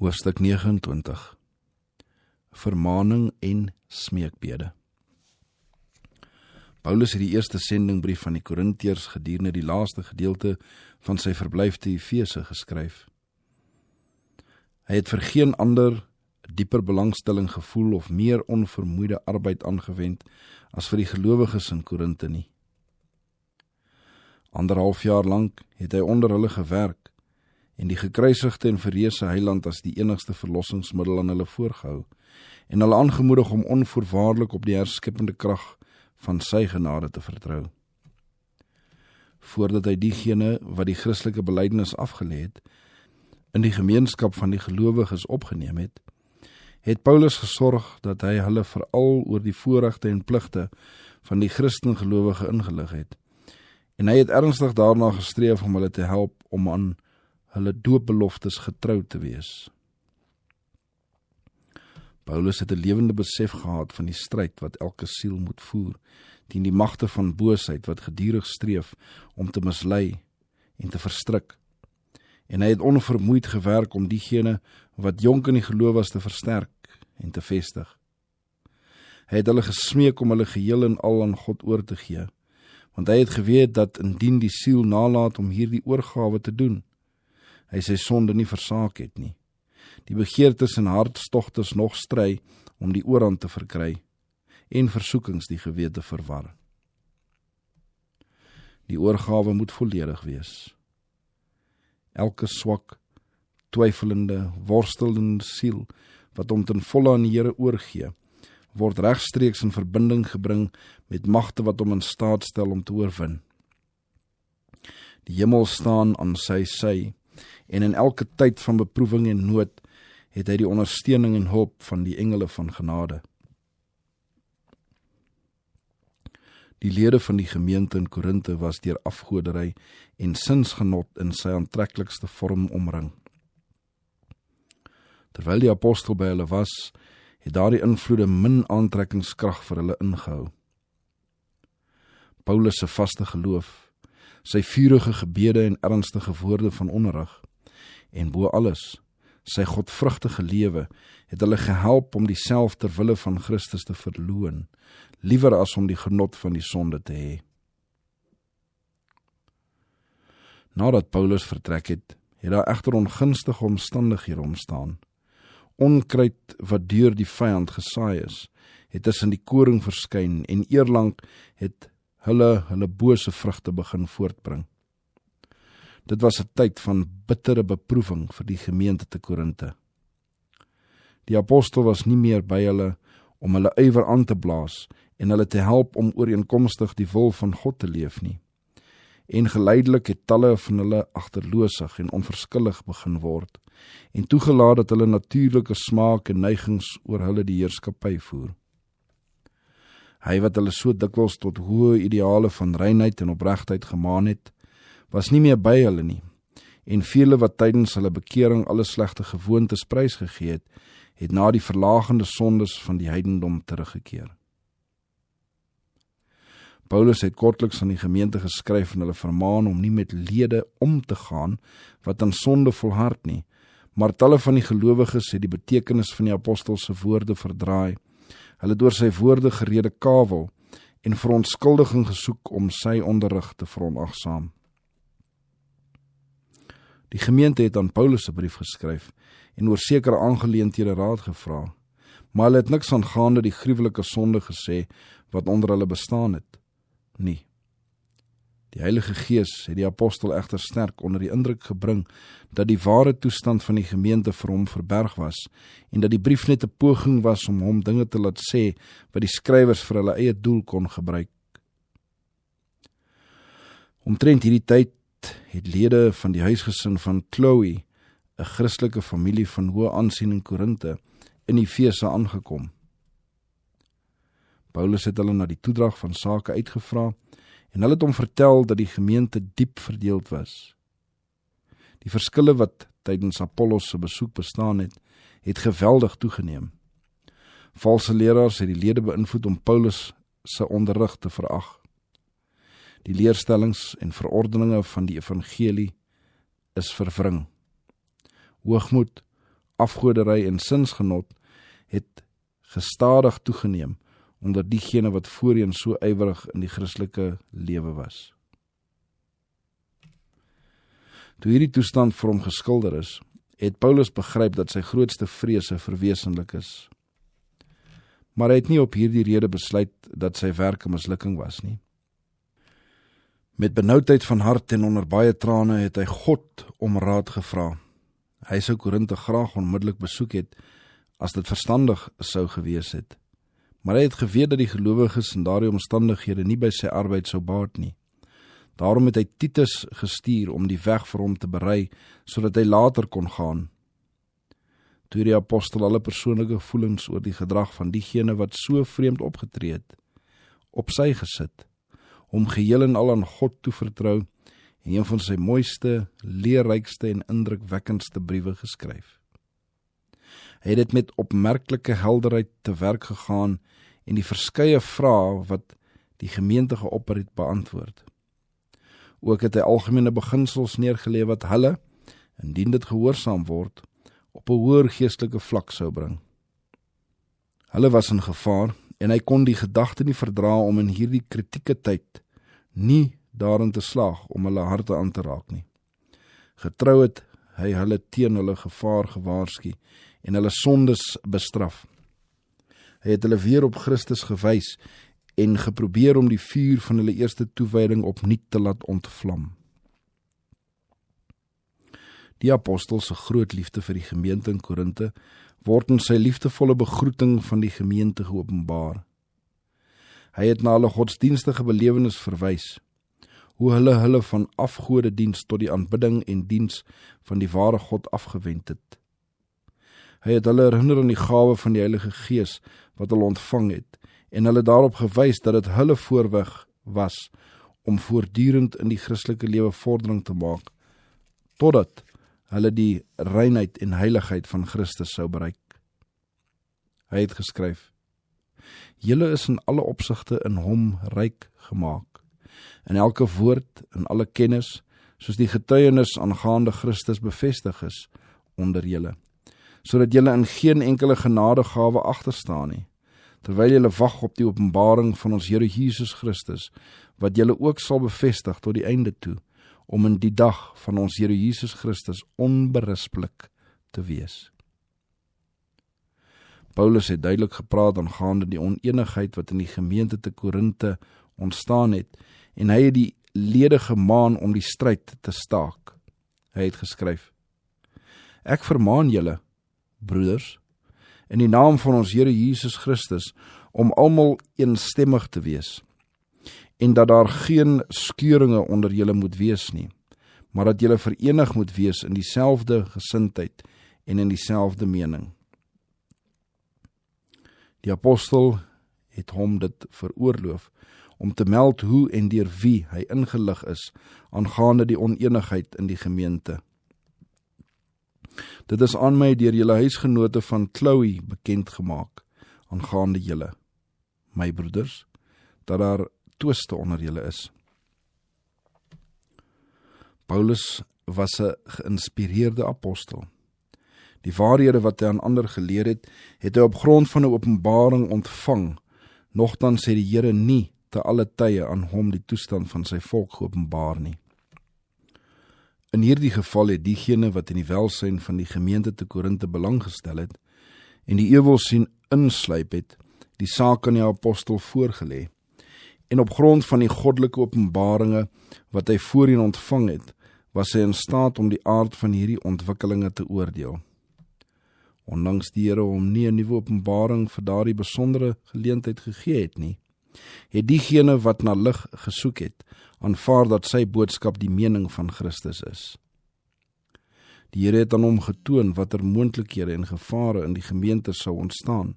Hoofstuk 29. Vermaning en smeekbede. Paulus het die eerste sendingbrief van die Korintiërs gedurende die laaste gedeelte van sy verblyf te Efese geskryf. Hy het vir geen ander dieper belangstelling gevoel of meer onvermoeide arbeid aangewend as vir die gelowiges in Korinte nie. 1,5 jaar lank het hy onder hulle gewerk en die gekruisigde en verreëse heiland as die enigste verlossingsmiddel aan hulle voorgehou en hulle aangemoedig om onvoorwaardelik op die herskippende krag van sy genade te vertrou. Voordat hy diegene wat die Christelike belydenis afgelê het, in die gemeenskap van die gelowiges opgeneem het, het Paulus gesorg dat hy hulle veral oor die voorregte en pligte van die Christengelowige ingelig het, en hy het ernstig daarna gestreef om hulle te help om aan hulle doopbeloftes getrou te wees. Paulus het 'n lewende besef gehad van die stryd wat elke siel moet voer, teen die magte van boosheid wat gedurig streef om te mislei en te verstrik. En hy het onvermoeid gewerk om diegene wat jonk in die geloof was te versterk en te vestig. Hy het hulle gesmeek om hulle geheel en al aan God oor te gee, want hy het geweet dat indien die siel nalat om hierdie oorgawe te doen, hy sy sonde nie versaak het nie. Die begeertes en hartstogtes nog stry om die oorhand te verkry en versoekings die gewete verwar. Die oorgawe moet volledig wees. Elke swak, twyfelende, worstelende siel wat hom ten volle aan die Here oorgee, word regstreeks in verbinding gebring met magte wat hom in staat stel om te oorwin. Die hemel staan aan sy sy, en in elke tyd van beproewing en nood het hy die ondersteuning en hulp van die engele van genade. Die lede van die gemeente in Korinte was deur afgodery en sinsgenot in sy aantreklikste vorm omring. Terwyl die apostel by hulle was, het daardie invloede min aantrekkingskrag vir hulle ingehou. Paulus se vaste geloof, sy vurige gebede en ernstige woorde van onderrig, en bo alles, sy godvrugtige lewe, het hulle gehelp om diself ter wille van Christus te verloon, liewer as om die genot van die sonde te hê. Nadat Paulus vertrek het, het daar egter ongunstige omstandighede ontstaan. Onkruid wat deur die vyand gesaai is, het tussen die koring verskyn en eerlang het hulle bose vrugte begin voortbring. Dit was 'n tyd van bittere beproewing vir die gemeente te Korinte. Die apostel was nie meer by hulle om hulle ywer aan te blaas en hulle te help om ooreenkomstig die wil van God te leef nie. En geleidelik het talle van hulle agterloosig en onverskillig begin word en toegelaat dat hulle natuurlike smaak en neigings oor hulle die heerskappy voer. Hy wat hulle so dikwels tot hoë ideale van reinheid en opregtheid gemaan het, was nie meer by hulle nie, en vele wat tydens hulle bekering alle slegte gewoontes prysgegee het na die verlagende sondes van die heidendom teruggekeer. Paulus het kortliks aan die gemeente geskryf en hulle vermaan om nie met lede om te gaan wat aan sonde volhard nie, maar talle van die gelowiges het die betekenis van die apostel se woorde verdraai, hulle deur sy woorde gerede kawel en verontskuldiging gesoek om sy onderrig te veronagsaam. Die gemeente het aan Paulus 'n brief geskryf en oor sekere aangeleenthede raad gevra, maar hulle het niks aangaande die gruwelike sonde gesê wat onder hulle bestaan het nie. Die Heilige Gees het die apostel egter sterk onder die indruk gebring dat die ware toestand van die gemeente vir hom verberg was en dat die brief net 'n poging was om hom dinge te laat sê wat die skrywers vir hulle eie doel kon gebruik. Omtrent hierdie tyd het lede van die huisgesin van Chloe, 'n Christelike familie van hoë aansien in Korinte, in Efese aangekom. Paulus het hulle na die toedrag van sake uitgevra en hulle het hom vertel dat die gemeente diep verdeeld was. Die verskille wat tydens Apollos se besoek bestaan het geweldig toegeneem. Valse leraars het die lede beïnvloed om Paulus se onderrig te verag. Die leerstellings en verordeninge van die evangelie is verwring. Hoogmoed, afgoderry en sinsgenot het gestadig toegeneem onder diegene wat voorheen so ywerig in die Christelike lewe was. Toe hierdie toestand vir hom geskilder is, het Paulus begryp dat sy grootste vrese verwesenlik is. Maar hy het nie op hierdie rede besluit dat sy werk 'n mislukking was nie. Met benoudheid van hart en onder baie trane het hy God om raad gevra. Hy sou Korinthe graag onmiddellik besoek het, as dit verstandig sou gewees het. Maar hy het geweet dat die gelowiges in daardie omstandighede nie by sy arbeid sou baat nie. Daarom het hy Titus gestuur om die weg vir hom te berei, sodat hy later kon gaan. Toe die apostel alle persoonlike gevoelens oor die gedrag van diegene wat so vreemd opgetree het, op sy gesit, hom geheel en al aan God toevertrou en een van sy mooiste, leerrykste en indrukwekkendste briewe geskryf. Hy het dit met opmerklike helderheid te werk gegaan en die verskeie vrae wat die gemeente geopper het beantwoord. Ook het hy algemene beginsels neergelê wat hulle, indien dit gehoorsaam word, op 'n hoër geestelike vlak sou bring. Hulle was in gevaar en hy kon die gedagte nie verdra om in hierdie kritieke tyd nie daarin te slaag om hulle harte aan te raak nie. Getrou het hy hulle teen hulle gevaar gewaarsku en hulle sondes bestraf. Hy het hulle weer op Christus gewys en geprobeer om die vuur van hulle eerste toewyding opnuut te laat ontvlam. Die apostel se groot liefde vir die gemeente in Korinthe word in sy liefdevolle begroeting van die gemeente geopenbaar. Hy het na hulle godsdienstige belewenis verwys, hoe hulle van afgodediens tot die aanbidding en diens van die ware God afgewend het. Hy het hulle herinner aan die gawe van die Heilige Gees wat hulle ontvang het, en hulle daarop gewys dat dit hulle voorweg was om voortdurend in die Christelike lewe vordering te maak, totdat hulle die reinheid en heiligheid van Christus sou bereik. Hy het geskryf: Julle is in alle opsigte in hom ryk gemaak, in elke woord, in alle kennis, soos die getuienis aangaande Christus bevestig is onder julle, sodat julle in geen enkele genadegawe agterstaan nie, terwyl julle wag op die openbaring van ons Here Jesus Christus, wat julle ook sal bevestig tot die einde toe, om in die dag van ons Here Jesus Christus onberispelik te wees. Paulus het duidelik gepraat aangaande die oneenigheid wat in die gemeente te Korinthe ontstaan het, en hy het die lede gemaan om die stryd te staak. Hy het geskryf: Ek vermaan julle, broeders, in die naam van ons Here Jesus Christus, om almal eensstemmig te wees, en dat daar geen skeuringe onder julle moet wees nie, maar dat julle verenig moet wees in dieselfde gesindheid en in dieselfde mening. Die apostel het hom dit veroorloof om te meld hoe en deur wie hy ingelig is aangaande die oneenigheid in die gemeente. Dit is aan my deur julle huisgenote van Chloe bekend gemaak aangaande julle, my broeders, dat daar twiste onder julle is. Paulus was 'n geïnspireerde apostel. Die waarhede wat hy aan ander geleer het, het hy op grond van 'n openbaring ontvang, nogtans het die Here nie te alle tye aan hom die toestand van sy volk geopenbaar nie. In hierdie geval het diegene wat in die welsyn van die gemeente te Korinthe belang gestel het, en die ewel sien insluip het, die saak aan die apostel voorgelê, en op grond van die goddelike openbaringe wat hy voorheen ontvang het, was hy in staat om die aard van hierdie ontwikkelinge te oordeel. Ondanks die Here hom nie 'n nuwe openbaring vir daardie besondere geleentheid gegee het nie, het diegene wat na lig gesoek het, aanvaar dat sy boodskap die mening van Christus is. Die Here het aan hom getoon watter moontlikhede en gevare in die gemeente sou ontstaan,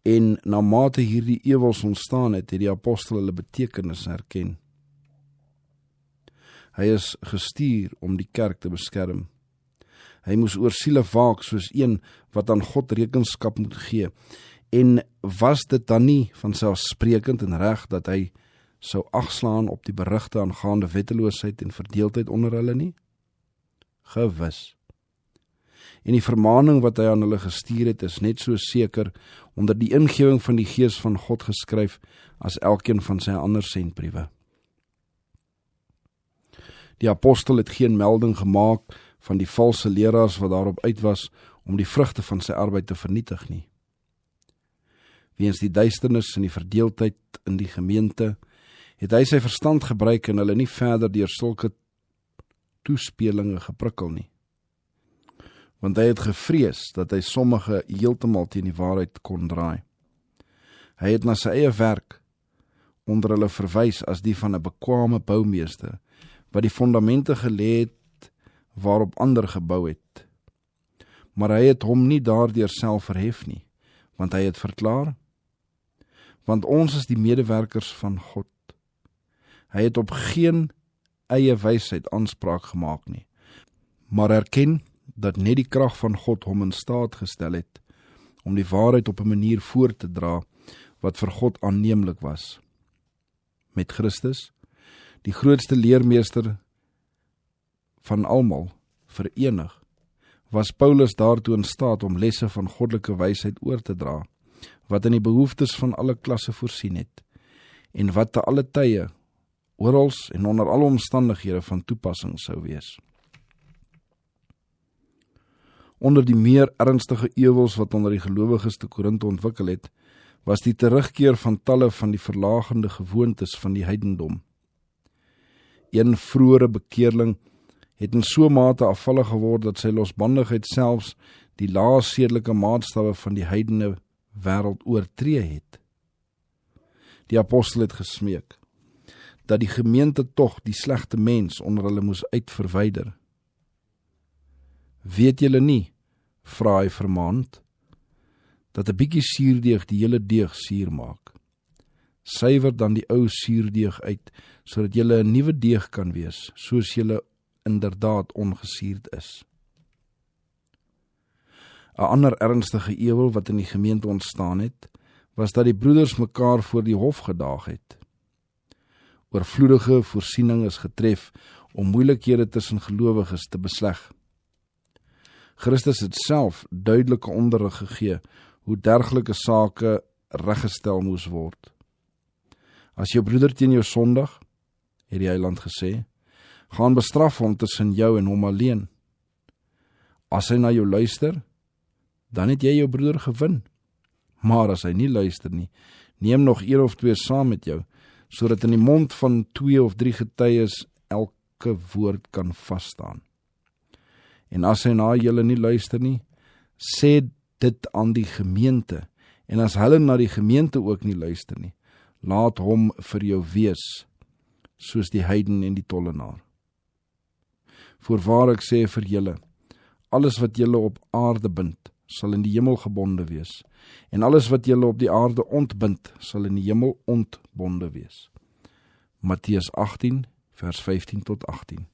en na mate hierdie ewels ontstaan het die apostel hulle betekenis herken. Hy is gestuur om die kerk te beskerm. Hy moes oor siele waak soos een wat aan God rekenskap moet gee, en was dit dan nie vanselfsprekend en reg dat hy sou agslaan op die berigte aangaande wetteloosheid en verdeeldheid onder hulle nie? Gewis. En die vermaning wat hy aan hulle gestuur het, is net so seker onder die ingewing van die Gees van God geskryf as elkeen van sy ander sendbriewe. Die apostel het geen melding gemaak van die valse leraars wat daarop uit was om die vrugte van sy arbeid te vernietig nie. Weens die duisternis en die verdeeldheid in die gemeente, het hy sy verstand gebruik en hulle nie verder deur sulke toespelinge geprikkel nie. Want hy het gevrees dat hy sommige heeltemal teen die waarheid kon draai. Hy het na sy eie werk onder hulle verwys as die van 'n bekwame boumeester, wat die fondamente gelê het waarop ander gebou het. Maar hy het hom nie daardeur self verhef nie, want hy het verklaar, want ons is die medewerkers van God. Hy het op geen eie wysheid aanspraak gemaak nie, maar erken dat net die krag van God hom in staat gestel het om die waarheid op 'n manier voor te dra wat vir God aanneemlik was. Met Christus, die grootste leermeester van almal, verenig, was Paulus daartoe in staat om lesse van goddelike wysheid oor te dra, wat in die behoeftes van alle klasse voorsien het, en wat te alle tye, orals en onder alle omstandighede van toepassing sou wees. Onder die meer ernstige ewels wat onder die gelowiges te Korinthe ontwikkel het, was die terugkeer van talle van die verlagende gewoontes van die heidendom. Een vroeëre bekeerling het in so mate afvallig geword dat sy losbandigheid selfs die lae sedelike maatstawwe van die heidene wêreld oortree het. Die apostel het gesmeek dat die gemeente tog die slegte mens onder hulle moes uitverwyder. Weet julle nie, vra hy vermaand, dat 'n bietjie suurdeeg die hele deeg suur maak. Suiwer dan die ou suurdeeg uit, sodat julle 'n nuwe deeg kan wees, soos julle inderdaad ongesuurd is. 'n Ander ernstige ewel wat in die gemeente ontstaan het, was dat die broeders mekaar voor die hof gedaag het. Oorvloedige voorsiening is getref om moeilikhede tussen gelowiges te besleg. Christus het self duidelike onderrig gegee hoe dergelike sake reggestel moes word. As jou broeder teen jou sondig, het die Heiland gesê, gaan bestraf hom tussen jou en hom alleen. As hy na jou luister, dan het jy jou broeder gewin. Maar as hy nie luister nie, neem nog 1 of 2 saam met jou, sodat in die mond van 2 of 3 getuies elke woord kan vasstaan. En as hy na julle nie luister nie, sê dit aan die gemeente, en as hulle na die gemeente ook nie luister nie, laat hom vir jou wees, soos die heiden en die tollenaar. Voorwaar ek sê vir julle, alles wat julle op aarde bind, sal in die hemel gebonde wees, en alles wat julle op die aarde ontbind, sal in die hemel ontbonde wees. Matteus 18, vers 15 tot 18.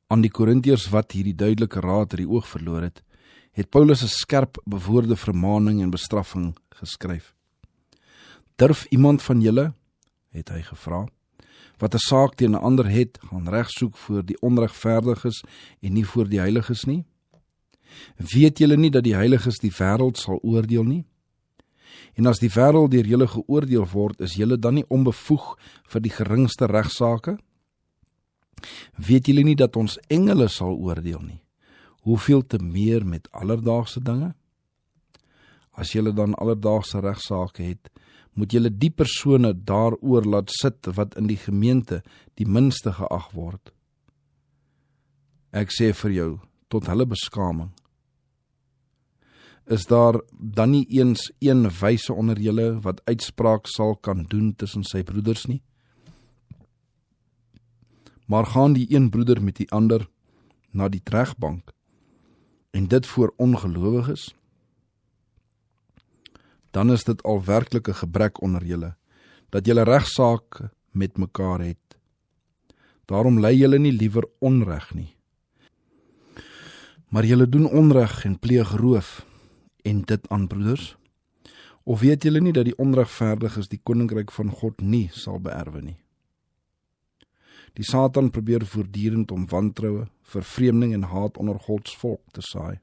Aan die Korintiërs wat hierdie duidelike raad uit die oog verloor het, het Paulus 'n skerp bewoorde vermaning en bestraffing geskryf. Durf iemand van julle, het hy gevra, wat 'n saak teen 'n ander het, gaan regsoek voor die onregverdiges en nie voor die heiliges nie? Weet julle nie dat die heiliges die wêreld sal oordeel nie? En as die wêreld deur julle geoordeel word, is julle dan nie onbevoeg vir die geringste regsaake? Weet julle nie dat ons engele sal oordeel nie? Hoeveel te meer met alledaagse dinge? As julle dan alledaagse regsaake het, moet julle die persone daaroor laat sit wat in die gemeente die minste geag word. Ek sê vir jou, tot hulle beskaming. Is daar dan nie eens een wyse onder julle wat uitspraak sal kan doen tussen sy broeders nie? Maar gaan die een broeder met die ander na die regbank, en dit voor ongelowiges? Dan is dit al werklik 'n gebrek onder julle, dat julle regsaak met mekaar het. Daarom lei julle nie liewer onreg nie. Maar julle doen onreg en pleeg roof, en dit aan broeders? Of weet julle nie dat die onregverdiges die koninkryk van God nie sal beerwe nie? Die Satan probeer voortdurend om wantroue, vervreemding en haat onder Gods volk te saai.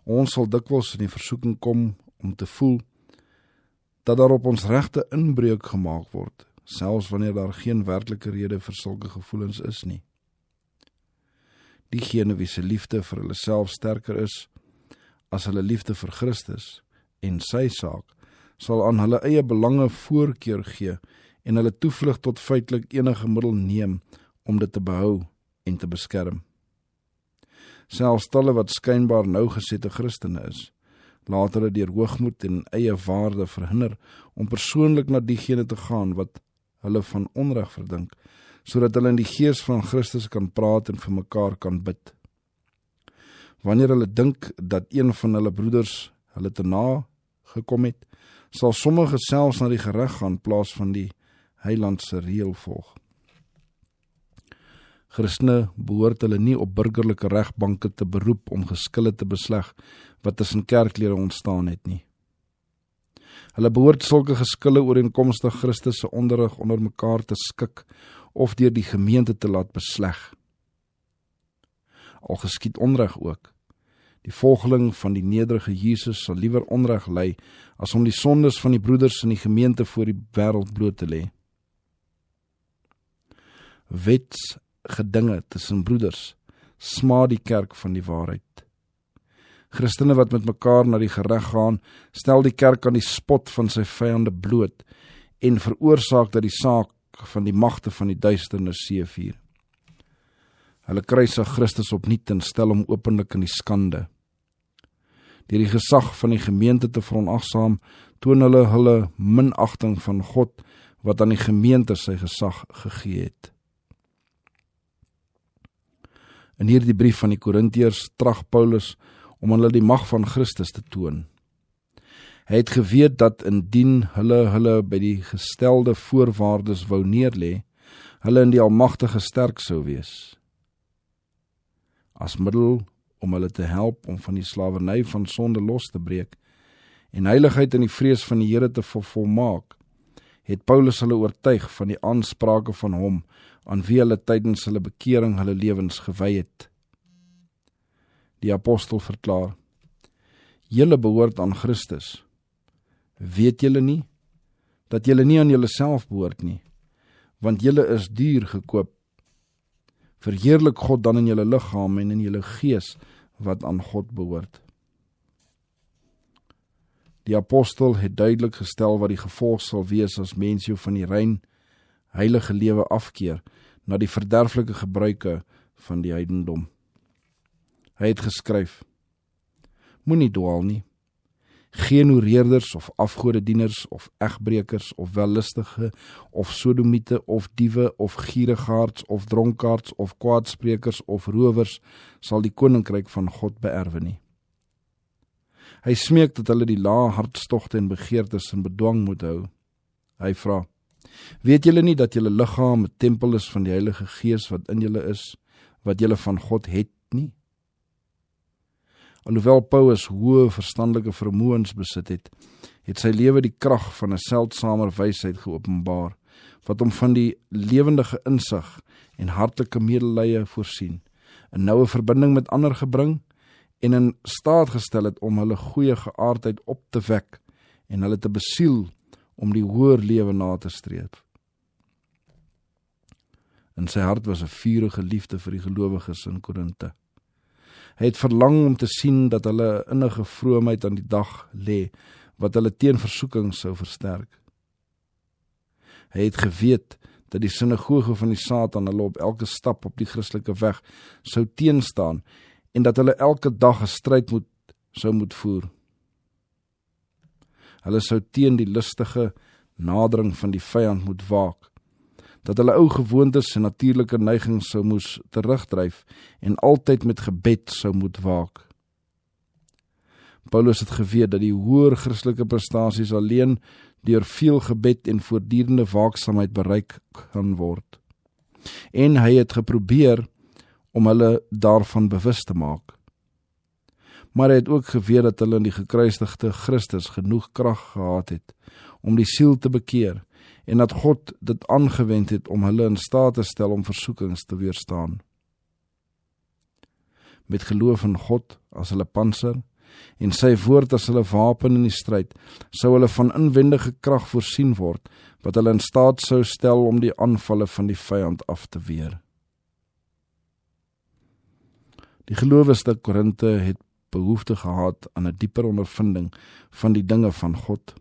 Ons sal dikwels in die versoeking kom om te voel dat daar op ons regte inbreuk gemaak word, selfs wanneer daar geen werklike rede vir sulke gevoelens is nie. Diegene wie se liefde vir hulle self sterker is as hulle liefde vir Christus en sy saak, sal aan hulle eie belange voorkeur gee en hulle toevlug tot feitelik enige middel neem om dit te behou en te beskerm. Selfs talle wat skynbaar nougesette Christene is, laat hulle deur hoogmoed en eie waarde verhinder om persoonlik na diegene te gaan wat hulle van onreg verdink, sodat hulle in die gees van Christus kan praat en vir mekaar kan bid. Wanneer hulle dink dat een van hulle broeders hulle te na gekom het, sal sommige selfs na die gereg gaan plaas van die heilandse reël volg. Christene behoort hulle nie op burgerlike regbanke te beroep om geskille te besleg wat tussen kerklede ontstaan het nie. Hulle behoort sulke geskille ooreenkomstig Christus se onderrig onder mekaar te skik of deur die gemeente te laat besleg. Al geskied onreg ook. Die volgeling van die nederige Jesus sal liewer onreg ly as om die sondes van die broeders in die gemeente voor die wêreld bloot te lê. Wetsgedinge tussen broeders smaad die kerk van die waarheid. Christene wat met mekaar na die gereg gaan, stel die kerk aan die spot van sy vyande bloot en veroorsaak dat die saak van die magte van die duisternis seëvier. Hulle kruisig Christus opnuut en stel hom openlik in die skande. Deur die gesag van die gemeente te veronagsaam, toon hulle minagting van God wat aan die gemeente sy gesag gegee het. In hierdie brief van die Korintiërs trag Paulus om hulle die mag van Christus te toon. Hy het geweet dat indien hulle by die gestelde voorwaardes wou neerlê, hulle in die Almagtige sterk sou wees. As middel om hulle te help om van die slawerny van sonde los te breek en heiligheid in die vrees van die Here te volmaak, het Paulus hulle oortuig van die aansprake van hom aan wie hulle tydens hulle bekering hulle lewens gewy het. Die apostel verklaar: Julle behoort aan Christus. Weet julle nie dat julle nie aan julleself behoort nie, want julle is duur gekoop. Verheerlik God dan in julle liggaam en in julle gees wat aan God behoort. Die apostel het duidelik gestel wat die gevolg sal wees as mens jou van die rein, heilige lewe afkeer na die verderflike gebruike van die heidendom. Hy het geskryf: Moenie dwaal nie. Geen hoereerders of afgodedieners of egbrekers of wellustige of sodomiete of diewe of gierigaards of dronkaards of kwaadsprekers of rowers sal die koninkryk van God beerwe nie. Hy smeek dat hulle die lae hartstogte en begeertes in bedwang moet hou. Hy vra: Weet julle nie dat julle liggaam 'n tempel is van die Heilige Gees wat in julle is, wat julle van God het nie? Alhoewel Paulus hoë verstandelike vermoëns besit het, het sy lewe die krag van 'n seldsamer wysheid geopenbaar, wat hom van die lewendige insig en hartlike medelee voorsien, 'n noue verbinding met ander gebring en in staat gestel het om hulle goeie geaardheid op te wek en hulle te besiel om die hoër lewe na te streef. In sy hart was 'n vurige liefde vir die gelowiges in Korinte. Hy het verlang om te sien dat hulle innige vroomheid aan die dag lê, wat hulle teen versoeking sou versterk. Hy het geweet dat die sinagoge van die Satan hulle op elke stap op die Christelike weg sou teenstaan en dat hulle elke dag 'n stryd sou moet voer. Hulle sou teen die listige nadering van die vyand moet waak, dat hulle ou gewoontes en natuurlike neigings sou moes terugdryf en altyd met gebed sou moet waak. Paulus het geweet dat die hoër Christelike prestasies alleen deur veel gebed en voortdurende waaksaamheid bereik kan word. En hy het geprobeer om hulle daarvan bewus te maak. Maar hy het ook geweet dat hulle in die gekruisigde Christus genoeg krag gehad het om die siel te bekeer en dat God dit aangewend het om hulle in staat te stel om versoekings te weerstaan. Met geloof in God as hulle pantser en sy woord as hulle wapen in die stryd, sou hulle van inwendige krag voorsien word, wat hulle in staat sou stel om die aanvalle van die vyand af te weer. Die gelowiges te Korinthe het behoefte gehad aan 'n dieper ondervinding van die dinge van God.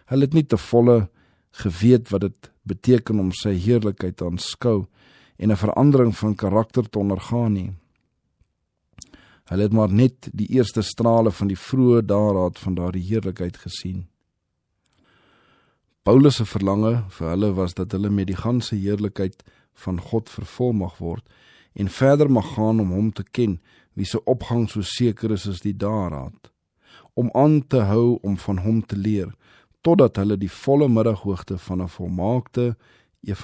Hulle het nie te volle geweet wat dit beteken om sy heerlikheid te aanskou en 'n verandering van karakter te ondergaan nie. Hulle het maar net die eerste strale van die vroeë daadraad van daardie heerlikheid gesien. Paulus se verlange vir hulle was dat hulle met die ganse heerlikheid van God vervul mag word en verder mag gaan om hom te ken, wie se opgang so seker is as die daadraad, om aan te hou om van hom te leer, totdat hulle die volle middaghoogte van 'n volmaakte evangelie